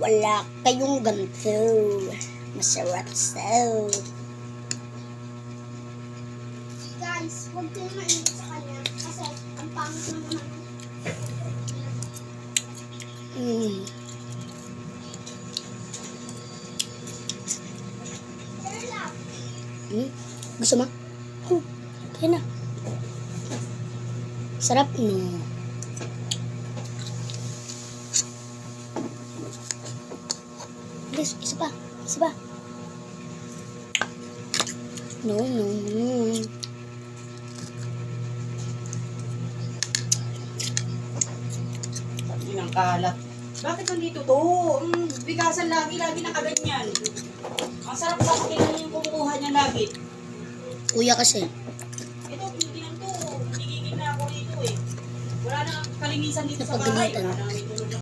Wala kayong ganito. Masarap sa. Guys, huwag kayong mainit sa kanya kasi ang pangit mo naman. Gusto mo? Kaya na. Sarap no. Please, isa pa. Isa pa. No. Sabi ng kalat. Bakit nandito to? Bigasan lagi nakaganyan. Ang sarap sa akin yung kumukuha niya lagi. Kuya kasi. Ito, pinitinan to. Nagigigil na ako rito eh. Wala na kalinisan dito sa bahay. Napagalitan. Wala na rito